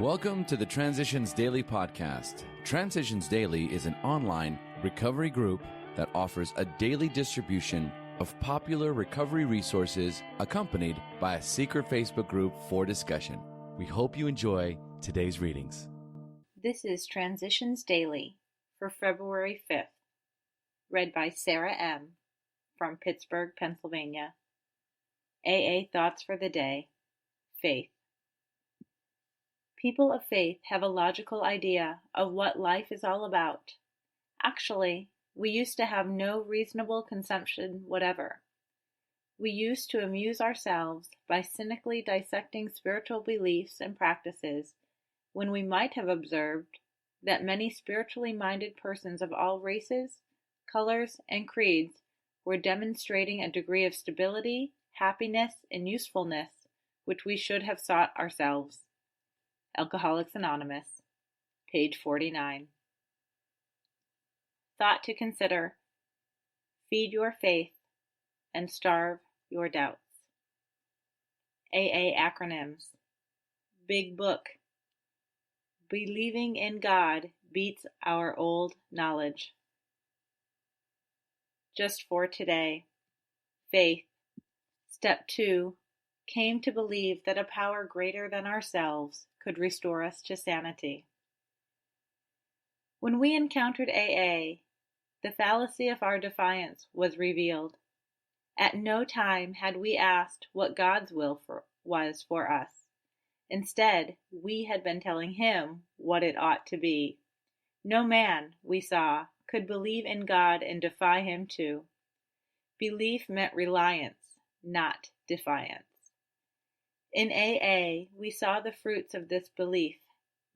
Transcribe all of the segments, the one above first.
Welcome to the Transitions Daily podcast. Transitions Daily is an online recovery group that offers a daily distribution of popular recovery resources accompanied by a secret Facebook group for discussion. We hope you enjoy today's readings. This is Transitions Daily for February 5th, read by Sarah M. from Pittsburgh, Pennsylvania. AA Thoughts for the Day, Faith. People of faith have a logical idea of what life is all about. Actually, we used to have no reasonable conception whatever. We used to amuse ourselves by cynically dissecting spiritual beliefs and practices when we might have observed that many spiritually minded persons of all races, colors, and creeds were demonstrating a degree of stability, happiness, and usefulness which we should have sought ourselves. Alcoholics Anonymous, page 49. Thought to consider: feed your faith and starve your doubts. AA acronyms: Big Book. Believing in God beats our old knowledge. Just for today. Faith. Step 2. Came to believe that a power greater than ourselves could restore us to sanity. When we encountered AA, the fallacy of our defiance was revealed. At no time had we asked what God's will was for us. Instead, we had been telling Him what it ought to be. No man, we saw, could believe in God and defy Him too. Belief meant reliance, not defiance. In AA, we saw the fruits of this belief,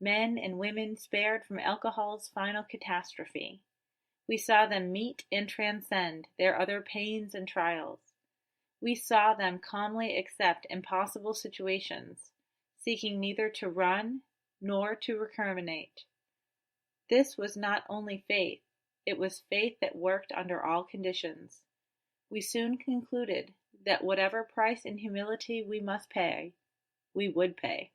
men and women spared from alcohol's final catastrophe. We saw them meet and transcend their other pains and trials. We saw them calmly accept impossible situations, seeking neither to run nor to recriminate. This was not only faith, it was faith that worked under all conditions. We soon concluded that whatever price in humility we must pay, we would pay.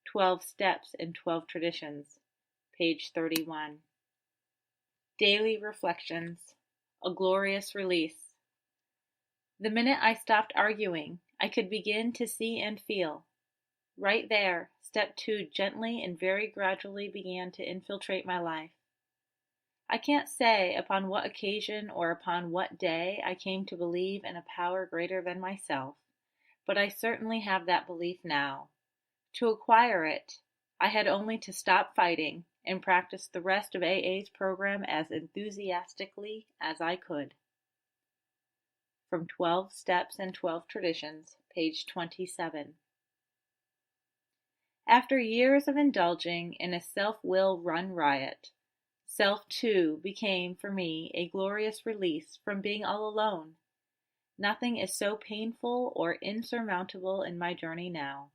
12 Steps and 12 Traditions, page 31. Daily Reflections, a Glorious Release. The minute I stopped arguing, I could begin to see and feel. Right there, Step 2 gently and very gradually began to infiltrate my life. I can't say upon what occasion or upon what day I came to believe in a power greater than myself, but I certainly have that belief now. To acquire it, I had only to stop fighting and practice the rest of AA's program as enthusiastically as I could. From 12 Steps and 12 Traditions, page 27. After years of indulging in a self-will run riot, self, too, became for me a glorious release from being all alone. Nothing is so painful or insurmountable in my journey now.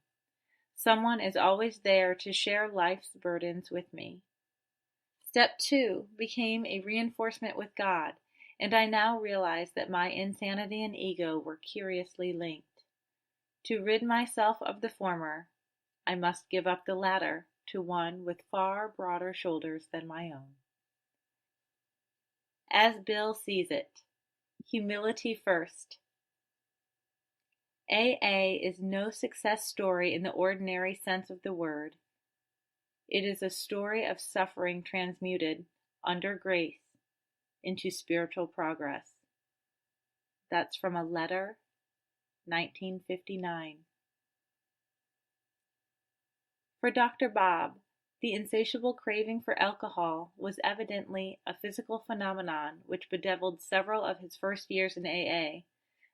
Someone is always there to share life's burdens with me. Step 2 became a reinforcement with God, and I now realize that my insanity and ego were curiously linked. To rid myself of the former, I must give up the latter to one with far broader shoulders than my own. As Bill sees it, humility first. AA is no success story in the ordinary sense of the word. It is a story of suffering transmuted, under grace, into spiritual progress. That's from a letter, 1959. For Dr. Bob, the insatiable craving for alcohol was evidently a physical phenomenon which bedeviled several of his first years in AA,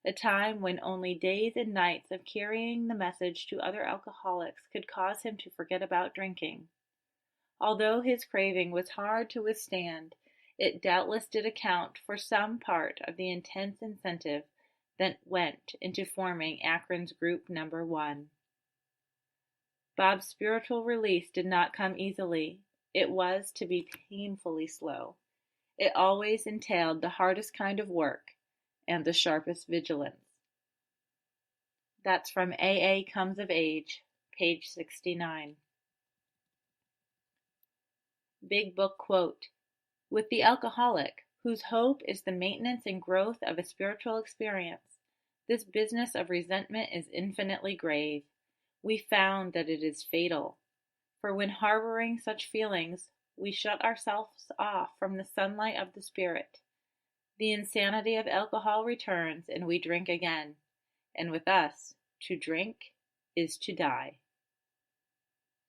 a time when only days and nights of carrying the message to other alcoholics could cause him to forget about drinking. Although his craving was hard to withstand, it doubtless did account for some part of the intense incentive that went into forming Akron's Group Number 1. Bob's spiritual release did not come easily. It was to be painfully slow. It always entailed the hardest kind of work and the sharpest vigilance. That's from AA Comes of Age, page 69. Big Book quote, "With the alcoholic, whose hope is the maintenance and growth of a spiritual experience, this business of resentment is infinitely grave. We found that it is fatal. For when harboring such feelings, we shut ourselves off from the sunlight of the Spirit. The insanity of alcohol returns, and we drink again. And with us, to drink is to die."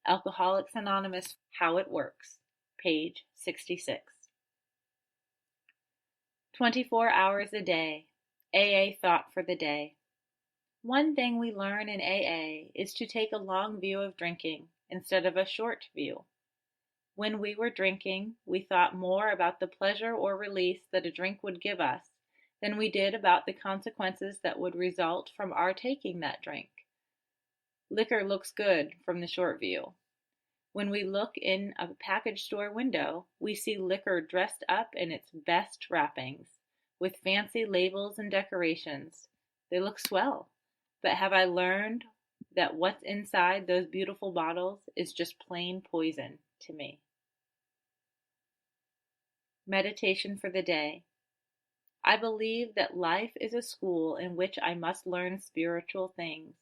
Alcoholics Anonymous, How It Works, page 66. 24 hours a day. AA thought for the day. One thing we learn in AA is to take a long view of drinking instead of a short view. When we were drinking, we thought more about the pleasure or release that a drink would give us than we did about the consequences that would result from our taking that drink. Liquor looks good from the short view. When we look in a package store window, we see liquor dressed up in its best wrappings, with fancy labels and decorations. They look swell, but have I learned that what's inside those beautiful bottles is just plain poison to me? Meditation for the day. I believe that life is a school in which I must learn spiritual things.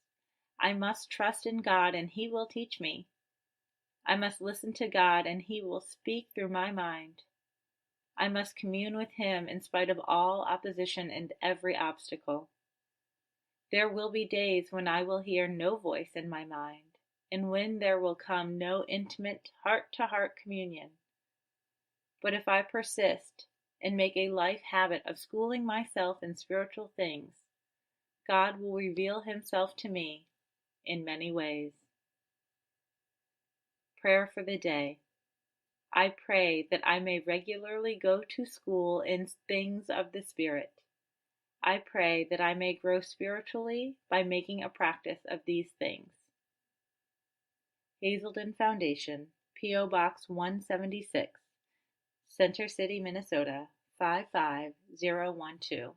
I must trust in God and He will teach me. I must listen to God and He will speak through my mind. I must commune with Him in spite of all opposition and every obstacle. There will be days when I will hear no voice in my mind, and when there will come no intimate heart-to-heart communion. But if I persist and make a life habit of schooling myself in spiritual things, God will reveal Himself to me in many ways. Prayer for the day. I pray that I may regularly go to school in things of the Spirit. I pray that I may grow spiritually by making a practice of these things. Hazelden Foundation, P.O. Box 176, Center City, Minnesota 55012.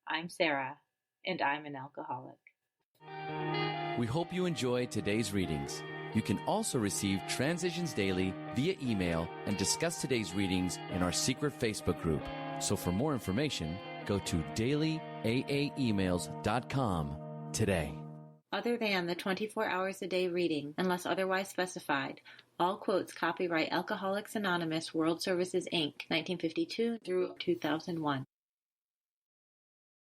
I'm Sarah, and I'm an alcoholic. We hope you enjoyed today's readings. You can also receive Transitions Daily via email and discuss today's readings in our secret Facebook group. So for more information, go to dailyaaemails.com today. Other than the 24 hours a day reading, unless otherwise specified, all quotes copyright Alcoholics Anonymous World Services, Inc., 1952 through 2001.